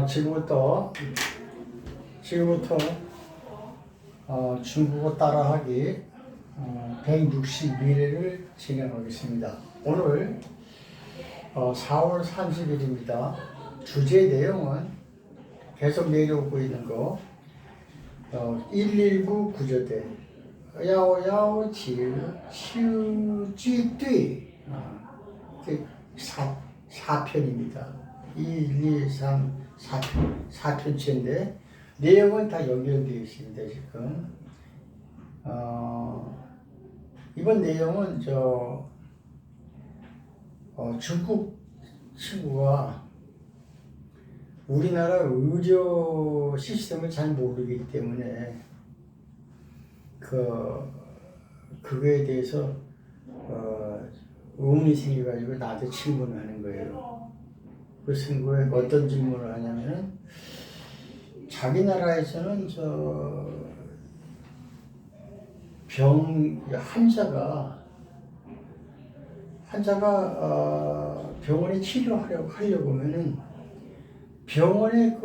지금부터 중국어 따라하기 162회를 진행하겠습니다. 오늘 4월 30일입니다. 주제 내용은 계속 내려오고 있는 거 119 구조대 야오야오 치우쥐 4편입니다. 1, 2, 3, 4편째인데 내용은 다 연결되어 있습니다. 지금 이번 내용은 중국 친구가 우리나라 의료 시스템을 잘 모르기 때문에 그거에 대해서 의문이 생겨가지고 나한테 질문을 하는 거예요. 그 친구가 어떤 질문을 하냐면은 자기 나라에서는 환자가 병원에 치료하려고 하면은 병원에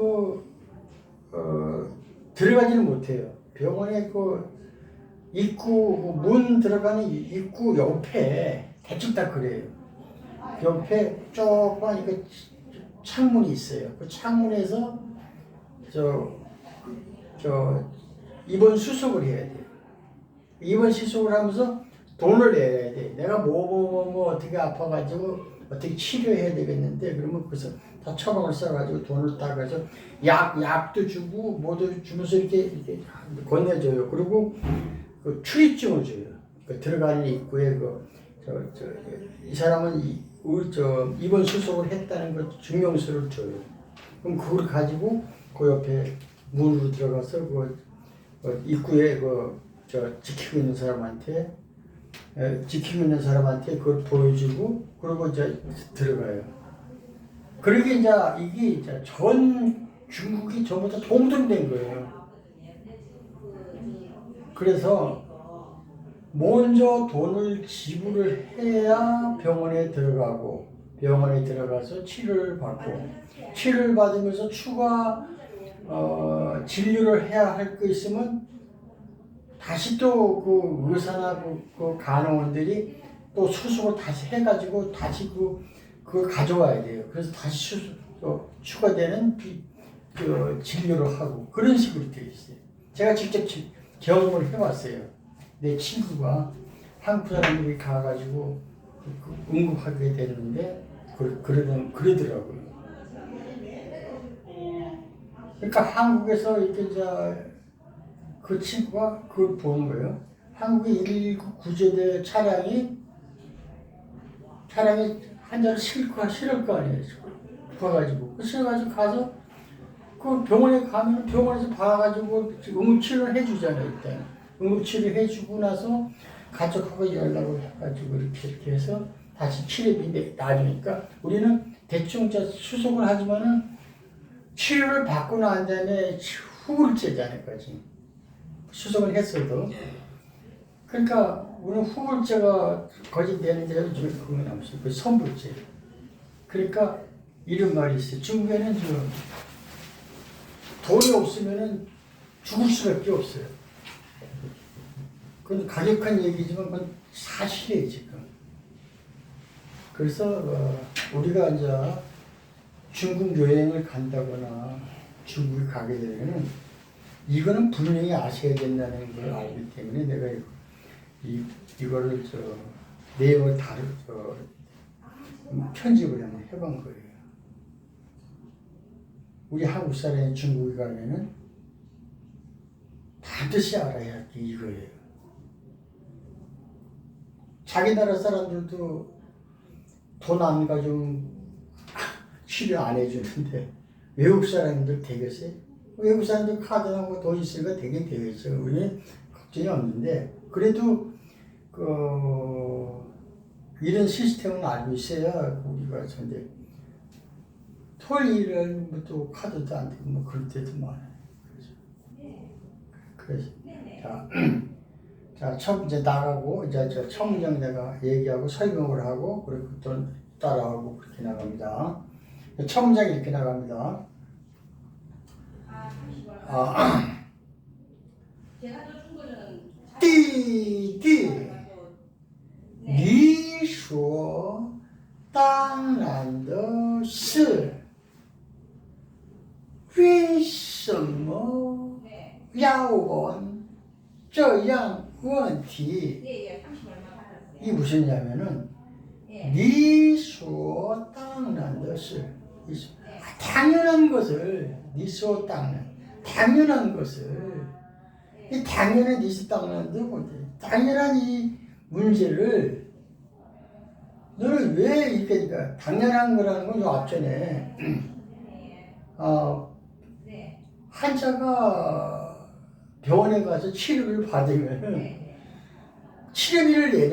들어가지는 못해요. 병원에 입구 문 들어가는 입구 옆에 대충 다 그래요. 옆에 조그만 창문이 있어요. 그 창문에서 입원 수속을 해야 돼요. 입원 수속을 하면서 돈을 내야 돼. 내가 뭐 어떻게 아파가지고 어떻게 치료해야 되겠는데 그러면 그래서 다 처방을 써가지고 돈을 따가서 약도 주고 뭐도 주면서 이렇게 건네줘요. 그리고 그 출입증을 줘요. 들어가는 입구에 이 사람은 입원 수속을 했다는 것 증명서를 줘요. 그럼 그걸 가지고 그 옆에 문으로 들어가서 입구에 지키고 있는 사람한테 그걸 보여주고 그리고 이제 들어가요. 그러게 이게 전 중국이 전부 다 동등된 거예요. 그래서 먼저 돈을 지불을 해야 병원에 들어가서 치료를 받으면서 추가 진료를 해야 할 거 있으면 다시 또 그 의사나 그 간호원들이 또 수속을 다시 해가지고 다시 그걸 가져와야 돼요. 그래서 다시 추가되는 진료를 하고 그런 식으로 되어 있어요. 제가 직접 경험을 해봤어요. 내 친구가 한국 사람들이 가가지고 응급하게 되는데 그러더라고요. 그러니까 한국에서 이렇게 그 친구가 그걸 보는 거예요. 한국의 119 구조대 차량이 환자를 실을 거 아니에요. 봐가지고 가서 그 병원에 가면 병원에서 봐가지고 응급치료를 해주잖아요. 일단 응급치료 해주고 나서 가족하고 연락을 해가지고 이렇게 해서 다시 치료비 나주니까 우리는 대충 수속을 하지만은 치료를 받고 난 다음에 후불제잖아요. 수속을 했어도. 그러니까 우리는 후불제가 거짓되는데 요즘에 그건 없어요. 그 선불제. 그러니까 이런 말이 있어요. 중국에는 돈이 없으면은 죽을 수밖에 없어요. 그건 가격한 얘기지만 그건 사실이에요, 지금. 그래서 우리가 이제 중국 여행을 간다거나 중국에 가게 되면은 이거는 분명히 아셔야 된다는 걸 알기 때문에 내가 이거를 내용을 편집을 한번 해본 거예요. 우리 한국 사람이 중국에 가면은 반드시 알아야 할 게 이거예요. 자기 나라 사람들도 돈 안 가지고 치료 안 해주는데 외국 사람들 되겠어요? 외국 사람들 카드하고 돈 있으니까 되긴 되겠죠. 우리는 걱정이 없는데 그래도 이런 시스템은 알고 있어야 우리가 근데 토요일은 또 카드도 안 되고 그럴 때도 많아요. 그래서 자, 처음 이제 나가고 이제 청정 내가 얘기하고 설명을 하고 그리고 또 따라하고 그렇게 나갑니다. 청정이 이렇게 나갑니다. 弟弟，理所当然的事，为什么要问这样问题？이 무슨냐면은理所当然的事，당연한 것을理所当然, 당연한 것을 이 당연한理所当然도 뭐지? 당연한 이 문제를 너는 왜 이렇게 그러니까 당연한 거라는 건 요 앞전에 환자가 병원에 가서 치료를 받으면 치료비를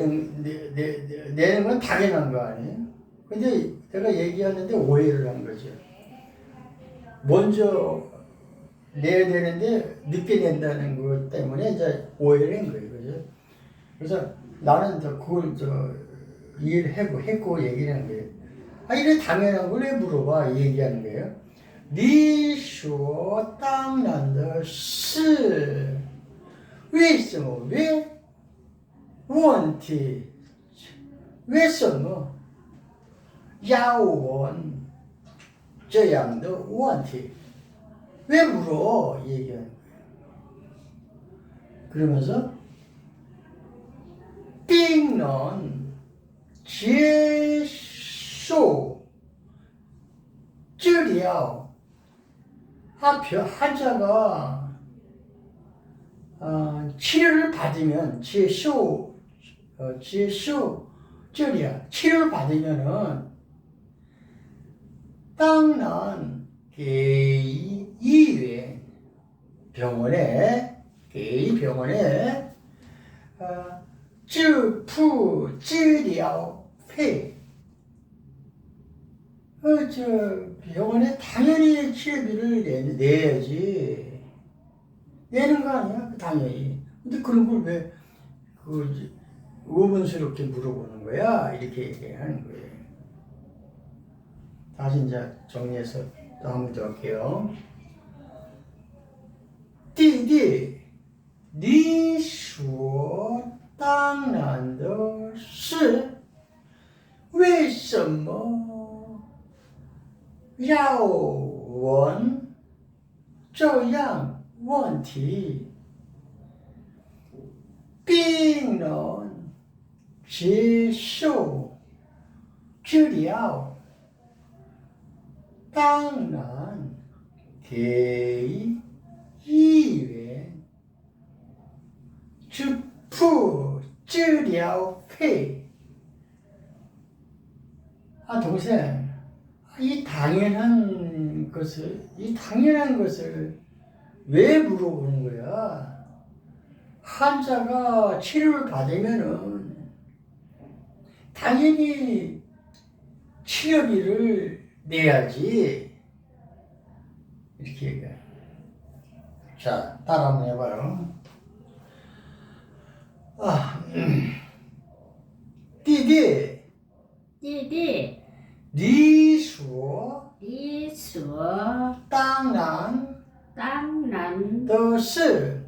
내는 건 당연한 거 아니에요? 근데 내가 얘기하는데 오해를 한 거죠. 먼저 내야 되는데 늦게 낸다는 것 때문에 이제 오해를 한 거예요. 그죠? 그래서 나는 그걸 이해를 했고 얘기를 한 거예요. 이래 당연한 걸 왜 물어봐? 얘기하는 거예요. 理所当然的事为什么왜问题为什么要问这样的问题왜 물어? 얘기하는 거예요. 그러면서 病人接受治疗환자가 치료를 받으면 接受治疗 치료를 받으면은 当然给医院병원에支付治疗费병원에 당연히 치료비를 내야지. 내는 거 아니야? 당연히. 근데 그런 걸 왜, 의문스럽게 물어보는 거야? 이렇게 얘기하는 거예요. 다시 이제 정리해서 또 한 번 더 할게요. 弟弟，理所当然的事，为什么要问这样问题？病人接受治疗，当然给医院支付治疗费。동생, 이 당연한 것을 왜 물어보는 거야? 환자가 치료를 받으면은 당연히 치료비를 내야지. 이렇게 얘기해. 자, 따라 한번 해봐요. 弟弟，理所当然的事，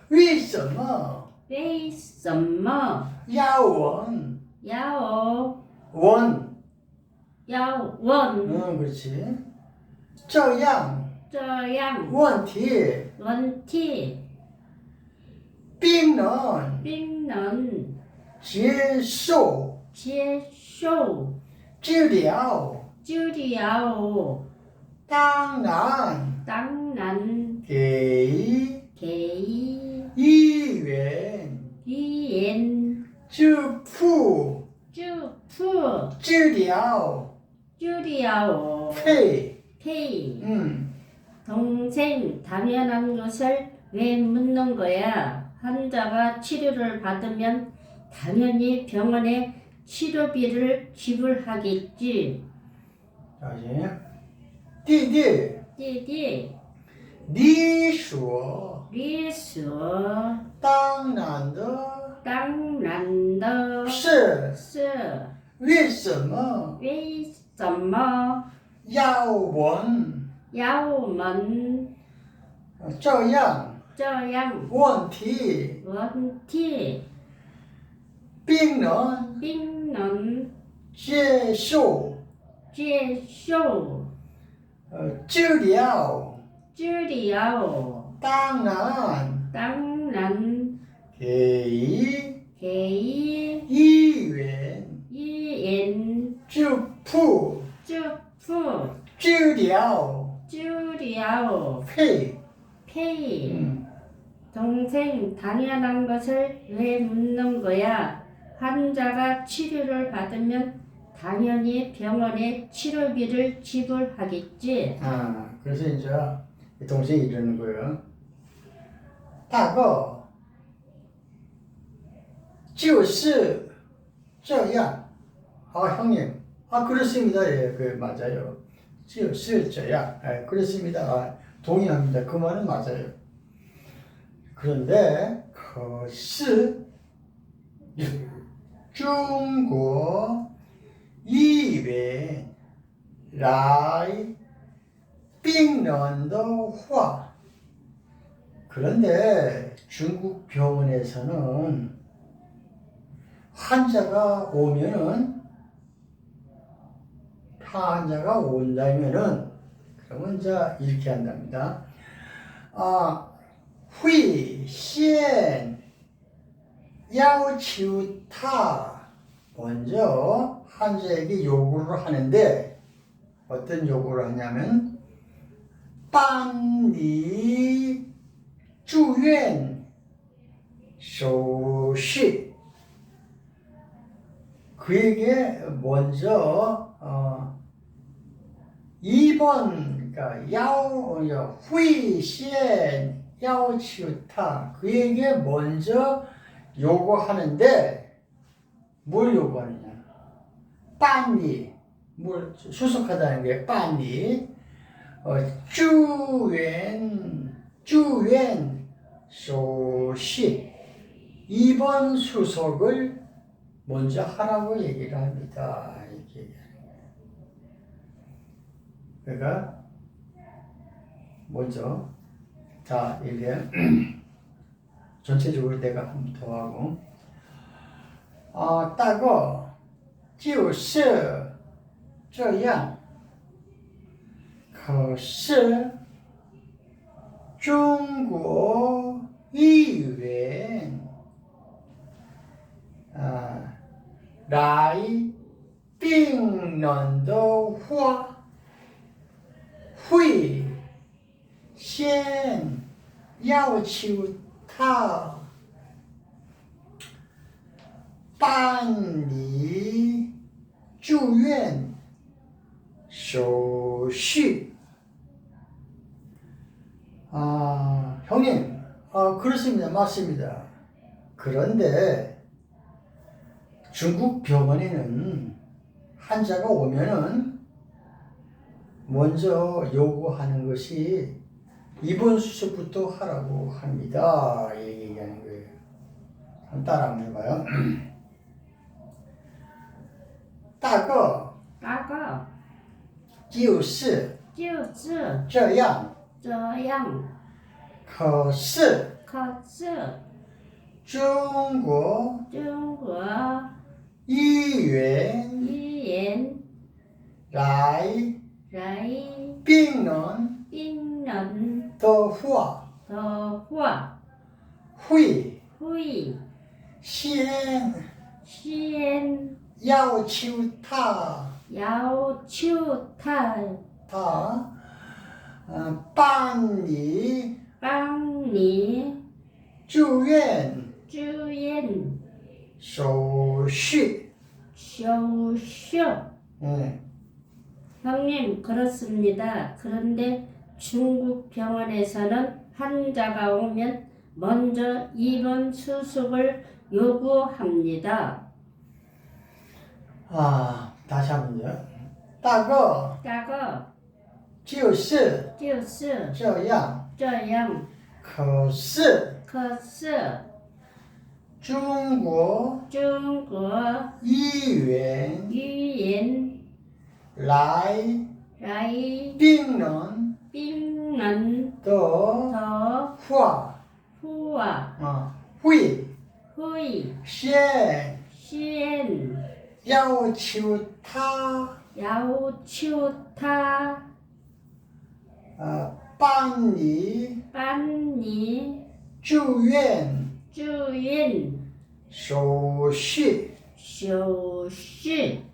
为什么要问？그렇지. 这样问题，病人接受治疗，当然给医院支付治疗费。 동생, 당연한 것을 왜 묻는 거야? 환자가 치료를 받으면 당연히 병원에 치료비를 지불하겠지. 다시. 弟弟，理所当然的事，为什么要问要门这样这样问题问题病人病人接受接受治疗，治疗，当然当然给给医院医院支付支付治疗治疗费。 페이. 동생, 당연한 것을 왜 묻는 거야? 환자가 치료를 받으면 당연히 병원에 치료비를 지불하겠지. 아, 그래서 이제 이 동생이 이러는 거예요. 大哥就是这样. 아, 형님. 아, 그렇습니다. 예, 그 맞아요. 就是这样. 예, 그렇습니다. 아, 동의합니다. 그 말은 맞아요. 그런데 可是中国医院来病人的话 그런데 중국 병원에서는 환자가 오면은 환자가 온다면은 그러면 이제 이렇게 한답니다. 아, 会先要求他 먼저 환자에게 요구를 하는데 어떤 요구를 하냐면 办理住院手续 그에게 먼저 입원 그러니까 会先要求他 그에게 먼저 요구하는데 뭘 요구하느냐? 办理 뭘 수속하다는 게 办理 住院手续 입원 수속을 먼저 하라고 얘기를 합니다. 이렇게. 그러니까 먼저 자 이게 전체적으로 내가 한 번 더 하고 大哥就是这样可是中国医院来病人的话会先要求他办理住院手续. 형님, 그렇습니다. 맞습니다. 그런데 중국 병원에는 환자가 오면은 먼저 요구하는 것이 입원 수술부터 하라고 합니다. 얘기하는 거예요. 한번 따라 한번 해봐요. 大哥就是这样可是中国医院来病人的话会先要求他办理住院手续. 형님, 그렇습니다. 그런데 중국 병원에서는 환자가 오면 먼저 입원 수속을 요구합니다. 다시 한번요. 大哥就是这样可是中国医院来病人 삥은 더 더 후아 후와 후이 후이 시엔 시엔 야오 치우 타 야오치우타 빤니 빤니 住院 주인 手续 쇼시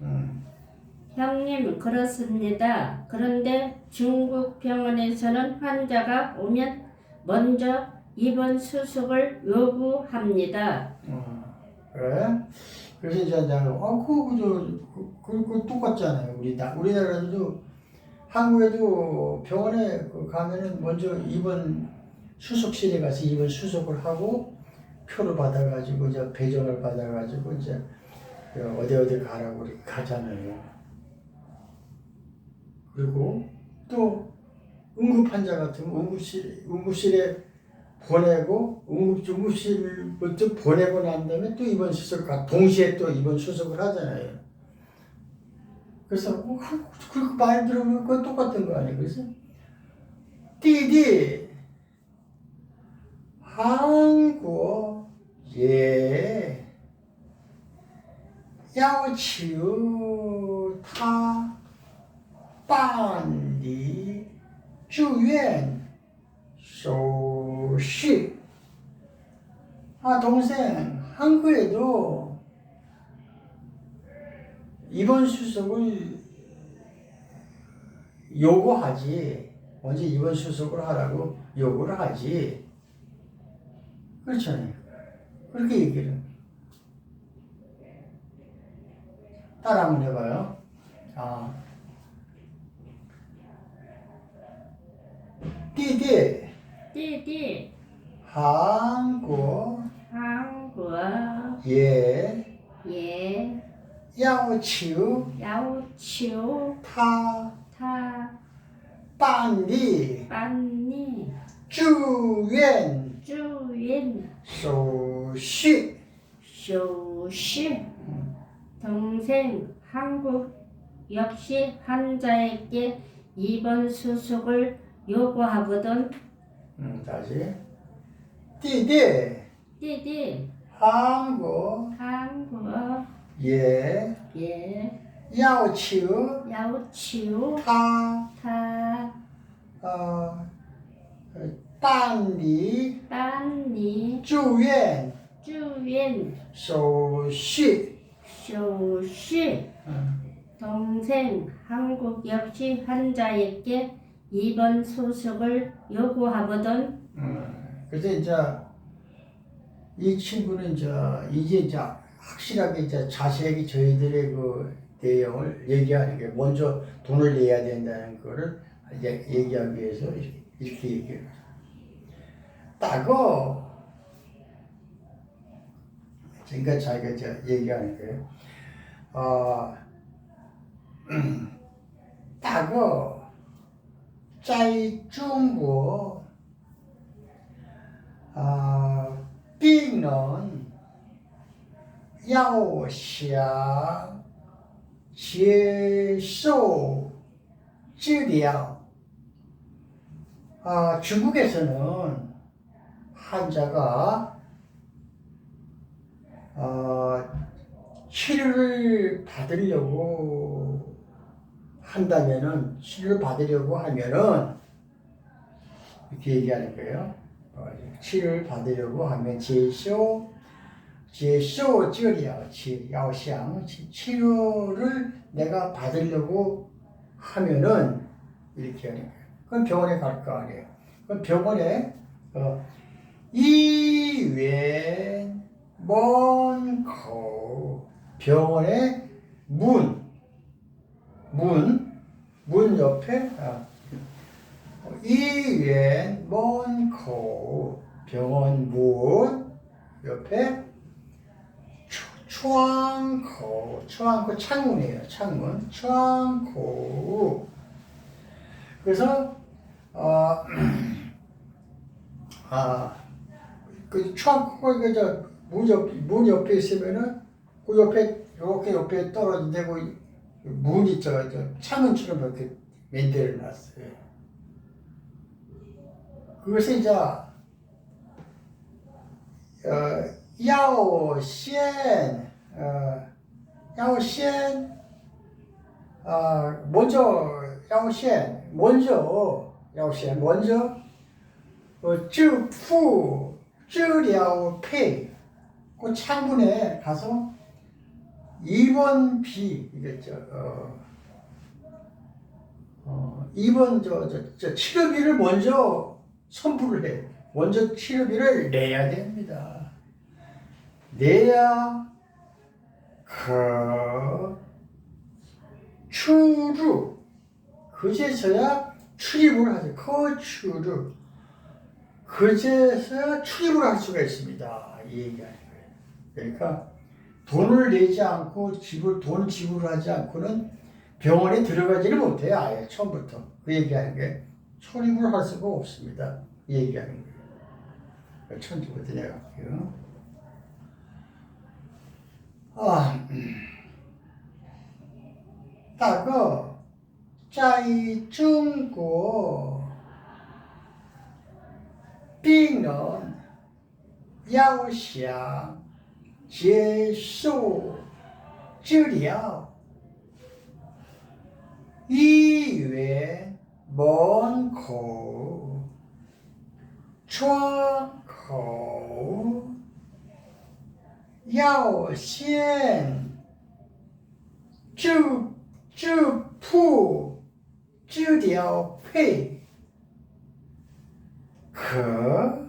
형님 그렇습니다. 그런데 중국 병원에서는 환자가 오면 먼저 입원 수속을 요구합니다. 그래? 그래서 이제 그거 똑같잖아요. 우리나라도 한국에도 병원에 가면은 먼저 입원 수속실에 가서 입원 수속을 하고 표를 받아가지고 이제 배정을 받아가지고 이제 어디 가라고 이렇게 가잖아요. 그리고 또 응급 환자 같으면 응급실에 보내고 응급실부터 보내고 난 다음에 또 입원 수속을 동시에 또 입원 수속을 하잖아요. 그래서 그렇게 말 들으면 그건 똑같은 거 아니에요? 그래서 디디 한국 예要求他办理住院手续。동생, 한국에도 입원 수속을 요구하지. 먼저 입원 수속을 하라고 요구를 하지. 그렇잖아요. 그렇게 얘기를. 따라 한번 해봐요. 디디 띠띠 한국 한국 예 예要求 야오치우 他 타 办理 빤니 住院 주인 手续。 쇼시 동생 한국 역시 환자에게 입원 수속을 요구하거든. 다시. 디디 띠띠 한국 한국 예 예要求 야오치우 他타 办理 빤니 住院 주인 手续。 쇼시 동생 한국 역시 환자에게 입원 수속을 요구하거든. 그래서 이제 이 친구는 이제 확실하게 자세하게 저희들의 그 내용을 얘기하는 게 먼저 돈을 내야 된다는 거를 이제 얘기하기 위해서 이렇게 얘기해요. 따고 그러니까 자기가 이제 얘기하는 거예요. 따고 在中国病人要想接受治疗중국에서는 환자가 치료를 받으려고 하면은 이렇게 얘기하는 거예요. 치료를 받으려고 하면 接受治疗 치료를 내가 받으려고 하면은 이렇게 하는 거예요. 그럼 병원에 갈 거 아니에요. 그럼 병원에 이외門口 병원의 문 옆에 이외門口 병원 문 옆에窗口 창문이에요. 창문 그래서 그窗口 문 옆에 있으면은 그 옆에 이렇게 옆에 떨어진 데고 문 있죠. 창문처럼 이렇게 맨대를 놨어요. 그것을 이제 야오시엔 야오시엔 먼저 야오시엔 먼저 야오시엔 먼저 致富 治疗配 그 창문에 가서 2번 비 이겠죠. 2번 저 치료비를 먼저 선불을 해. 먼저 치료비를 내야 됩니다. 내야 그 출루 그제서야 출입을 하죠. 그 출루 그제서야 출입을 할 수가 있습니다. 이 얘기하는 거예요. 그러니까 돈을 내지 않고 돈 지불하지 않고는 병원에 들어가지를 못해요. 아예 처음부터 그 얘기하는 게 출입을 할 수가 없습니다. 이 얘기하는 거예요. 천주부터 내려갈게요.大个在中国病人要想接受治疗，医院门口、窗口要先支付治疗费，可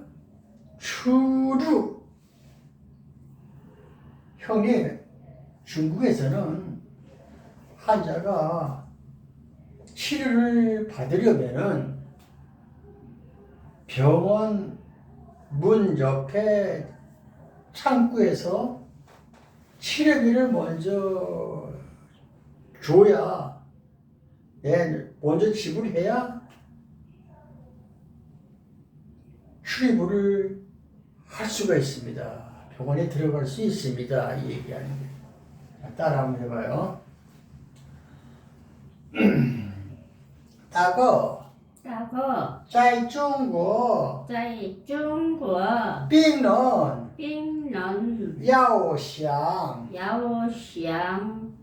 出入。 형님, 중국에서는 환자가 치료를 받으려면은 병원 문 옆에 창구에서 치료비를 먼저 줘야, 먼저 지불해야 출입을 할 수가 있습니다. 병원에 들어갈 수 있습니다. 이 얘기하는 거예요. 따라 한번 해봐요. 大个大个在中国在中国病人病人要想要想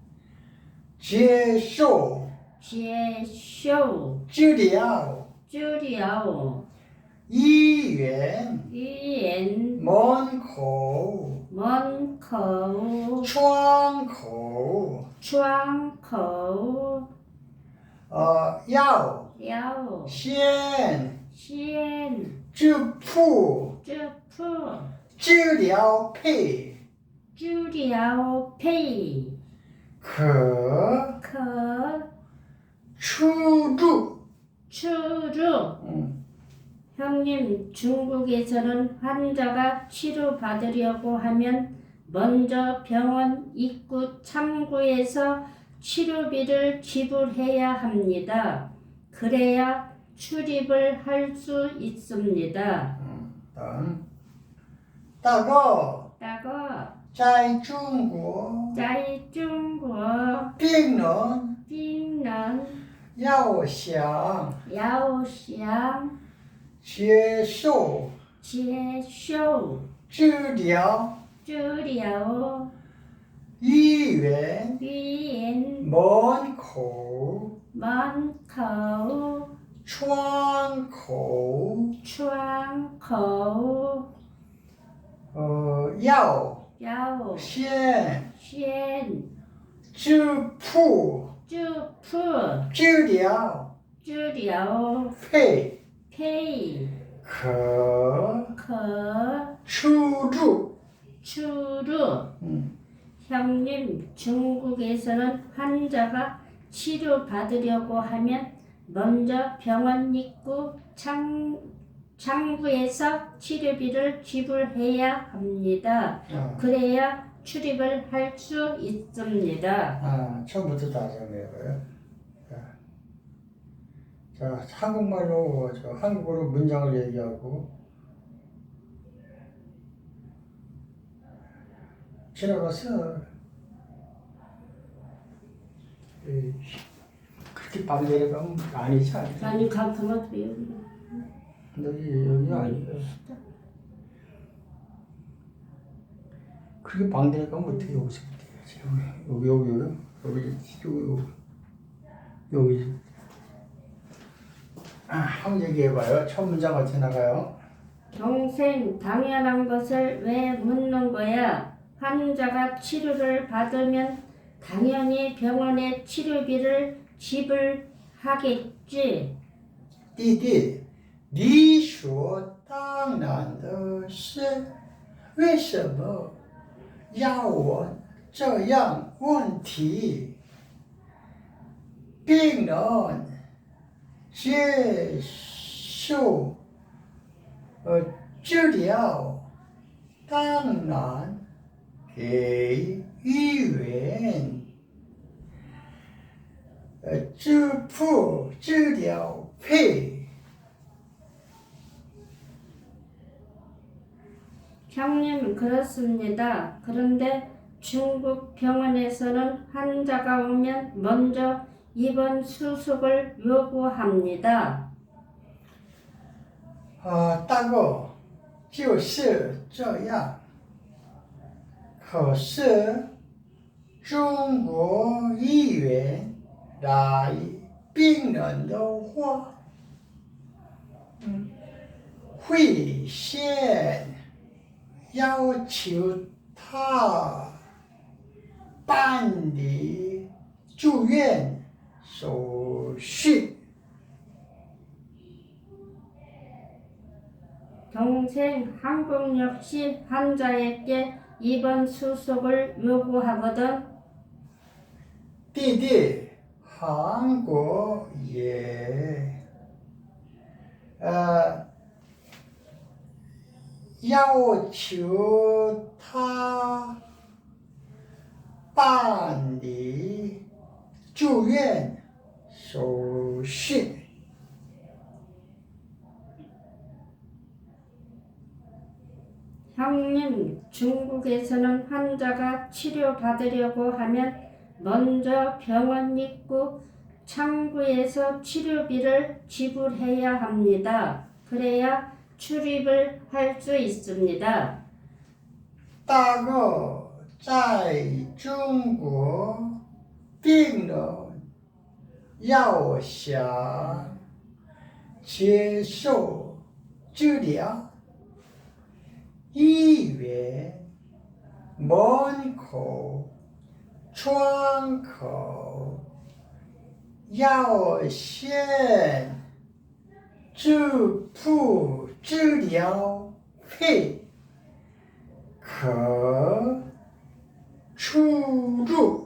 接受接受治疗，治疗，医院医院门口、门口、窗口窗口要要先先支付支付治疗费，治疗费，可可出入。出入。 형님, 중국에서는 환자가 치료받으려고 하면 먼저 병원 입구 창구에서 치료비를 지불해야 합니다. 그래야 출입을 할 수 있습니다. 大个大个在中国在中国病人病人要想要想接受接受治疗，治疗，医院医院门口、门口、窗口窗口要要先先支付支付治疗治疗费，费，可可出入。 出入。 형님, 중국에서는 환자가 치료받으려고 하면 먼저 병원 입구 창구에서 치료비를 지불해야 합니다. 그래야 출입을 할 수 있습니다. 처음부터 다시 한번 해봐요. 자, 한국말로, 한국어로 문장을 얘기하고, 지나갔어. 그렇게 빨리 내려가면 아니지 않아? 아니, 그만 돼요. 여기 아니에요. 그렇게 방대니까 어떻게 여기서 여기 한번 얘기해봐요. 첫 문장 어떻게 나가요? 동생, 당연한 것을 왜 묻는 거야? 환자가 치료를 받으면 당연히 병원의 치료비를 지불하겠지. 弟弟，理所当然的事，为什么要我这样问题？病人接受治疗，当然给医院支付治疗费。 형님, 그렇습니다. 그런데 중국 병원에서는 환자가 오면 먼저 입원 수속을 요구합니다. 大哥，就是这样。可是中国医院来病人的话，会先要求他办理住院手续。 동생, 한국 역시 환자에게 입원 수속을 요구하거든. 弟弟，韩国也要求他办理住院手续。 형님, 중국에서는 환자가 치료받으려고 하면 먼저 병원 입구 창구에서 치료비를 지불해야 합니다. 그래야 출입을 할 수 있습니다. 大哥，在中国，病人要想接受治疗。 医院门口、窗口要先支付治疗费，可出入